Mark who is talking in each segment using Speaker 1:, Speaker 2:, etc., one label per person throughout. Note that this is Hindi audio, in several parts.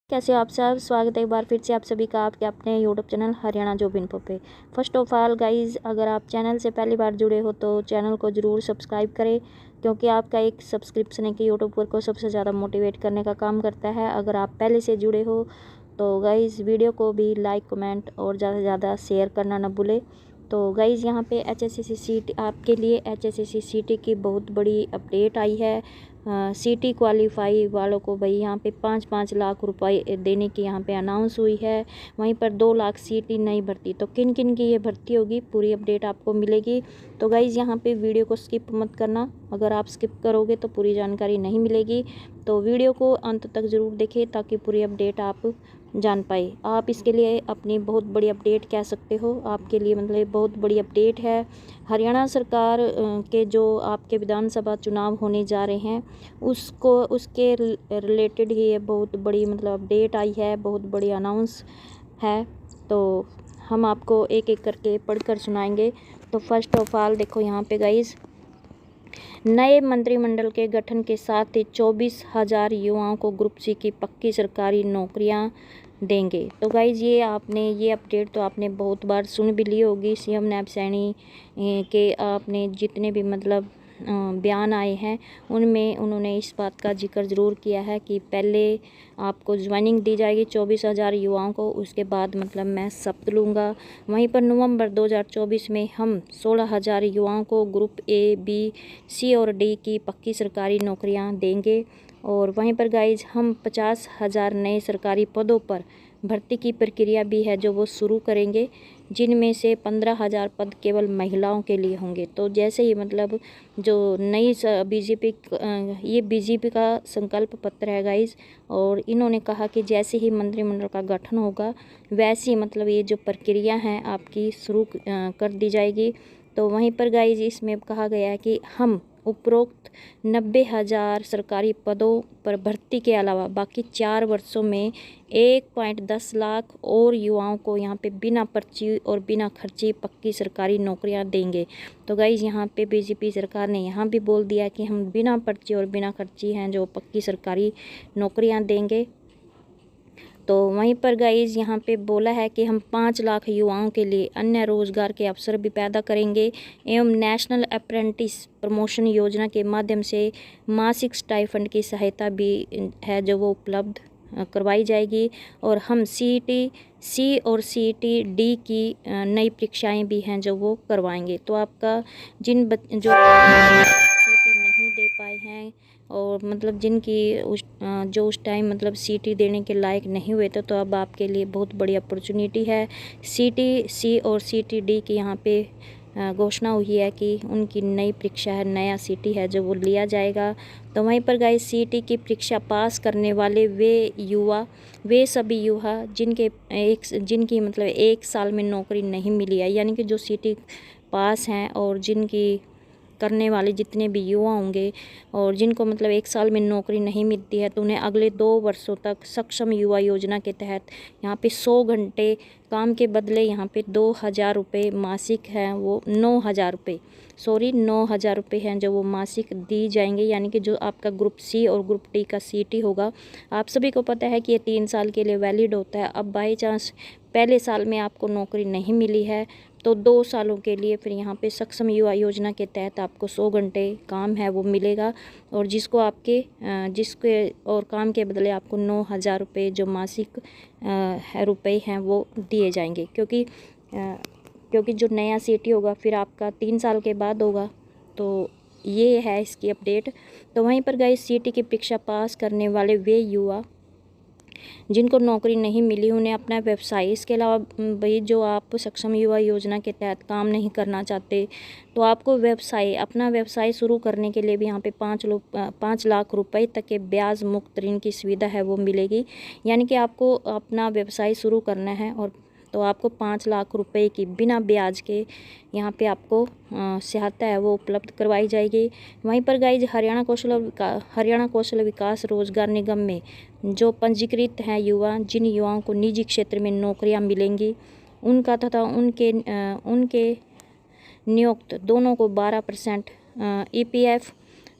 Speaker 1: कैसे हो आप सब। स्वागत है एक बार फिर से आप सभी का आपके अपने YouTube channel Haryana job info पे। फर्स्ट ऑफ ऑल गाइस, अगर आप चैनल से पहली बार जुड़े हो तो चैनल को ज़रूर सब्सक्राइब करें, क्योंकि आपका एक सब्सक्रिप्शन है कि यूट्यूब पर को सबसे ज़्यादा मोटिवेट करने का काम करता है। अगर आप पहले से जुड़े हो तो गाइज़ वीडियो को भी लाइक कमेंट और ज़्यादा से ज़्यादा शेयर करना ना भूलें। तो गाइज़ यहाँ पे HSCC सीट आपके लिए HSCC सीटी की बहुत बड़ी अपडेट आई है। सीटी क्वालिफाई वालों को भाई यहाँ पे 5-5 लाख रुपए देने की यहाँ पे अनाउंस हुई है। वहीं पर 2 लाख सीटी नहीं भर्ती। तो किन किन की ये भर्ती होगी पूरी अपडेट आपको मिलेगी। तो गाइज़ यहाँ पे वीडियो को स्किप मत करना, अगर आप स्किप करोगे तो पूरी जानकारी नहीं मिलेगी। तो वीडियो को अंत तक ज़रूर देखें ताकि पूरी अपडेट आप जान पाए। आप इसके लिए अपनी बहुत बड़ी अपडेट कह सकते हो, आपके लिए मतलब बहुत बड़ी अपडेट है। हरियाणा सरकार के जो आपके विधानसभा चुनाव होने जा रहे हैं उसके रिलेटेड ही ये बहुत बड़ी मतलब अपडेट आई है, बहुत बड़ी अनाउंस है। तो हम आपको एक एक करके पढ़कर सुनाएंगे। तो फर्स्ट ऑफ ऑल देखो यहाँ पे गाइज, नए मंत्रिमंडल के गठन के साथ ही 24,000 युवाओं को ग्रुप सी की पक्की सरकारी नौकरियां देंगे। तो गाइज़ ये अपडेट तो आपने बहुत बार सुन भी ली होगी। सीएम नैब सैनी के आपने जितने भी मतलब बयान आए हैं उनमें उन्होंने इस बात का जिक्र ज़रूर किया है कि पहले आपको ज्वाइनिंग दी जाएगी 24,000 युवाओं को, उसके बाद मतलब मैं शपथ लूँगा। वहीं पर नवंबर 2024 में हम 16,000 युवाओं को ग्रुप ए, बी, सी और डी की पक्की सरकारी नौकरियां देंगे। और वहीं पर गाइज हम 50,000 नए सरकारी पदों पर भर्ती की प्रक्रिया भी है जो वो शुरू करेंगे, जिनमें से 15,000 पद केवल महिलाओं के लिए होंगे। तो जैसे ही मतलब जो नई बीजेपी का संकल्प पत्र है गाइज, और इन्होंने कहा कि जैसे ही मंत्रिमंडल का गठन होगा वैसे ही मतलब ये जो प्रक्रिया है आपकी शुरू कर दी जाएगी। तो वहीं पर गाइज इसमें कहा गया है कि हम उपरोक्त 90,000 सरकारी पदों पर भर्ती के अलावा बाकी 4 वर्षों में 1.10 लाख और युवाओं को यहाँ पे बिना पर्ची और बिना खर्ची पक्की सरकारी नौकरियाँ देंगे। तो गाइज़ यहाँ पे बीजेपी सरकार ने यहाँ भी बोल दिया कि हम बिना पर्ची और बिना खर्ची हैं जो पक्की सरकारी नौकरियाँ देंगे। तो वहीं पर गाइज़ यहाँ पे बोला है कि हम 5 लाख युवाओं के लिए अन्य रोज़गार के अवसर भी पैदा करेंगे एवं नेशनल अप्रेंटिस प्रमोशन योजना के माध्यम से मासिक स्टाइफंड की सहायता भी है जो वो उपलब्ध करवाई जाएगी। और हम CET C और CET D की नई परीक्षाएं भी हैं जो वो करवाएंगे। तो आपका जो CET नहीं दे पाए हैं और मतलब जिनकी उस टाइम मतलब सीटी देने के लायक नहीं हुए थे, तो अब आपके लिए बहुत बड़ी अपॉर्चुनिटी है। सीटी सी और सीटी डी की यहाँ पे घोषणा हुई है कि उनकी नई परीक्षा है, नया सीटी है जो वो लिया जाएगा। तो वहीं पर गाइस सीटी की परीक्षा पास करने वाले वे सभी युवा जिनकी मतलब 1 साल में नौकरी नहीं मिली है, यानी कि जो सीटी पास हैं और जिनकी करने वाले जितने भी युवा होंगे और जिनको मतलब 1 साल में नौकरी नहीं मिलती है, तो उन्हें अगले 2 वर्षों तक सक्षम युवा योजना के तहत यहाँ पे 100 घंटे काम के बदले यहाँ पे 2,000 रुपये मासिक हैं, वो 9,000 रुपये हैं जो वो मासिक दी जाएंगे। यानी कि जो आपका ग्रुप सी और ग्रुप डी का सीटी होगा, आप सभी को पता है कि ये 3 साल के लिए वैलिड होता है। अब बाई चांस पहले साल में आपको नौकरी नहीं मिली है तो 2 सालों के लिए फिर यहाँ पे सक्षम युवा योजना के तहत आपको 100 घंटे काम है वो मिलेगा, और जिसके और काम के बदले आपको 9,000 रुपये जो मासिक रुपए हैं वो दिए जाएंगे। क्योंकि जो नया सीटी होगा फिर आपका 3 साल के बाद होगा। तो ये है इसकी अपडेट। तो वहीं पर गाइस सीटी की परीक्षा पास करने वाले वे युवा जिनको नौकरी नहीं मिली उन्हें अपना व्यवसाय, इसके अलावा भाई जो आप सक्षम युवा योजना के तहत काम नहीं करना चाहते तो आपको अपना व्यवसाय शुरू करने के लिए भी यहाँ पे 5 लाख रुपए तक के ब्याज मुक्त ऋण की सुविधा है वो मिलेगी। यानी कि आपको अपना व्यवसाय शुरू करना है और तो आपको 5 लाख रुपए की बिना ब्याज के यहाँ पे आपको सहायता है वो उपलब्ध करवाई जाएगी। वहीं पर गाइज हरियाणा कौशल विकास रोजगार निगम में जो पंजीकृत हैं जिन युवाओं को निजी क्षेत्र में नौकरियां मिलेंगी उनका तथा उनके नियुक्त दोनों को 12% EPF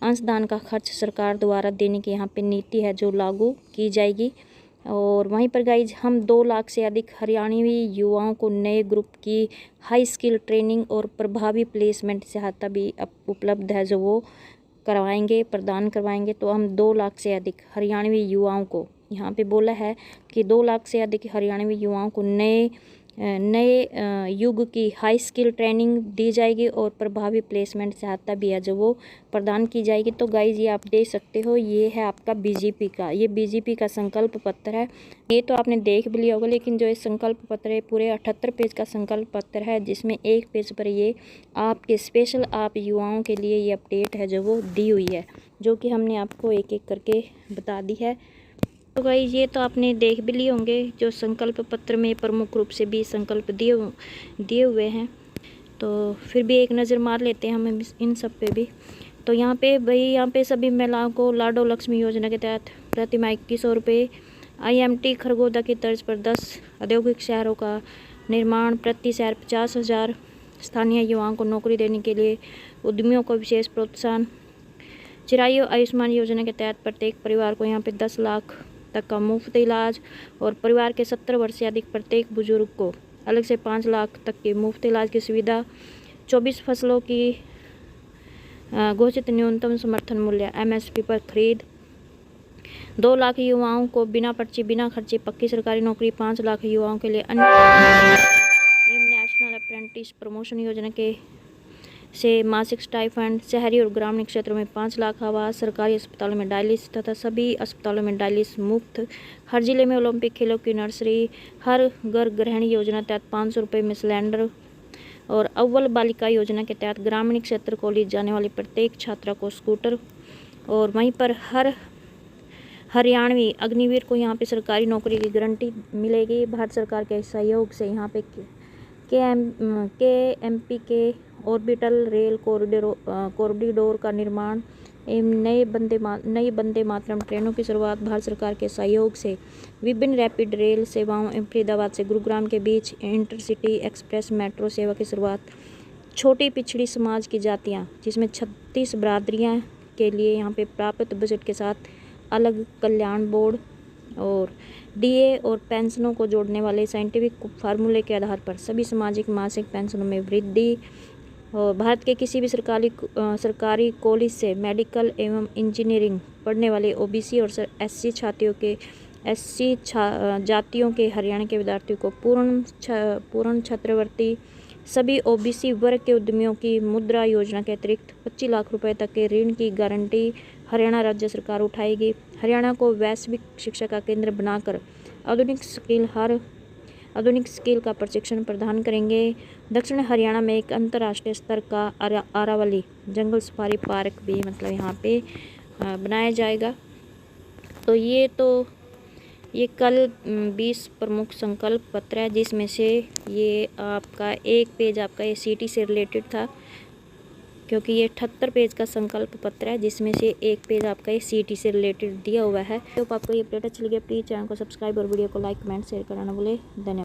Speaker 1: अंशदान का खर्च सरकार द्वारा देने की यहाँ पे नीति है जो लागू की जाएगी। और वहीं पर गाइज हम 2 लाख से अधिक हरियाणवी युवाओं को नए ग्रुप की हाई स्किल ट्रेनिंग और प्रभावी प्लेसमेंट सहायता भी उपलब्ध है, जो वो प्रदान करवाएंगे। तो हम 2 लाख से अधिक हरियाणवी युवाओं को, यहाँ पे बोला है कि 2 लाख से अधिक हरियाणवी युवाओं को नए युग की हाई स्किल ट्रेनिंग दी जाएगी और प्रभावी प्लेसमेंट सहायता भी है, जो वो प्रदान की जाएगी। तो गाइज ये आप देख सकते हो, ये है आपका बीजेपी का, ये बीजेपी का संकल्प पत्र है। ये तो आपने देख भी लिया होगा, लेकिन जो ये संकल्प पत्र है पूरे 78 पेज का संकल्प पत्र है, जिसमें एक पेज पर ये आपके स्पेशल आप युवाओं के लिए ये अपडेट है जो वो दी हुई है, जो कि हमने आपको एक एक करके बता दी है। तो गाइस ये तो आपने देख भी लिए होंगे, जो संकल्प पत्र में प्रमुख रूप से भी संकल्प दिए हुए हैं। तो फिर भी एक नज़र मार लेते हैं हम इन सब पे भी। तो यहाँ पे सभी महिलाओं को लाडो लक्ष्मी योजना के तहत प्रति माह 2100 रुपये, IMT खरगोदा की तर्ज पर 10 औद्योगिक शहरों का निर्माण, प्रति शहर 50,000, स्थानीय युवाओं को नौकरी देने के लिए उद्यमियों को विशेष प्रोत्साहन, चिरायु आयुष्मान योजना के तहत प्रत्येक परिवार को यहाँ पे 10 लाख तक का मुफ्त इलाज, और परिवार के 70 वर्ष से अधिक प्रत्येक बुजुर्ग को अलग से 5 लाख तक के मुफ्त इलाज की सुविधा, 24 फसलों की घोषित न्यूनतम समर्थन मूल्य MSP पर खरीद, 2 लाख युवाओं को बिना पर्ची बिना खर्चे पक्की सरकारी नौकरी, 5 लाख युवाओं के लिए अन्य नेशनल अप्रेंटिस प्रमोशन योजना के से मासिक स्टाइफंड, शहरी और ग्रामीण क्षेत्रों में 5 लाख आवास, सरकारी अस्पतालों में डायलिसिस तथा सभी अस्पतालों में डायलिसिस मुफ्त, हर जिले में ओलंपिक खेलों की नर्सरी, हर घर गृहिणी योजना तहत 500 रुपये में सिलेंडर, और अव्वल बालिका योजना के तहत ग्रामीण क्षेत्र को ली जाने वाली प्रत्येक छात्रा को स्कूटर, और वहीं पर हर हरियाणवी अग्निवीर को यहाँ पे सरकारी नौकरी की गारंटी मिलेगी। भारत सरकार के सहयोग से यहाँ पे KMP के ऑर्बिटल रेल कॉरिडोर का निर्माण एवं नई वंदे मातरम ट्रेनों की शुरुआत, भारत सरकार के सहयोग से विभिन्न रैपिड रेल सेवाओं, फरीदाबाद से गुरुग्राम के बीच इंटरसिटी एक्सप्रेस मेट्रो सेवा की शुरुआत, छोटी पिछड़ी समाज की जातियाँ जिसमें 36 बरादरियाँ के लिए यहाँ पे प्राप्त बजट के साथ अलग कल्याण बोर्ड, और DA और पेंशनों को जोड़ने वाले साइंटिफिक फार्मूले के आधार पर सभी सामाजिक मासिक पेंशनों में वृद्धि, और भारत के किसी भी सरकारी कॉलेज से मेडिकल एवं इंजीनियरिंग पढ़ने वाले OBC और SC जातियों के हरियाणा के विद्यार्थियों को पूर्ण छात्रवृत्ति, सभी OBC वर्ग के उद्यमियों की मुद्रा योजना के अतिरिक्त 25 लाख रुपए तक के ऋण की गारंटी हरियाणा राज्य सरकार उठाएगी। हरियाणा को वैश्विक शिक्षा का केंद्र बनाकर आधुनिक स्किल का प्रशिक्षण प्रदान करेंगे। दक्षिण हरियाणा में एक अंतर्राष्ट्रीय स्तर का अरावली जंगल सफारी पार्क भी मतलब यहाँ पे बनाया जाएगा। तो ये कल 20 प्रमुख संकल्प पत्र है, जिसमें से ये आपका एक पेज आपका ये सिटी से रिलेटेड था, क्योंकि ये 78 पेज का संकल्प पत्र है, जिसमें से एक पेज आपका ये सिटी से रिलेटेड दिया हुआ है। तो आपको ये अपडेट अच्छी लगी, प्लीज़ चैनल को सब्सक्राइब और वीडियो को लाइक कमेंट शेयर कराना भूले। धन्यवाद।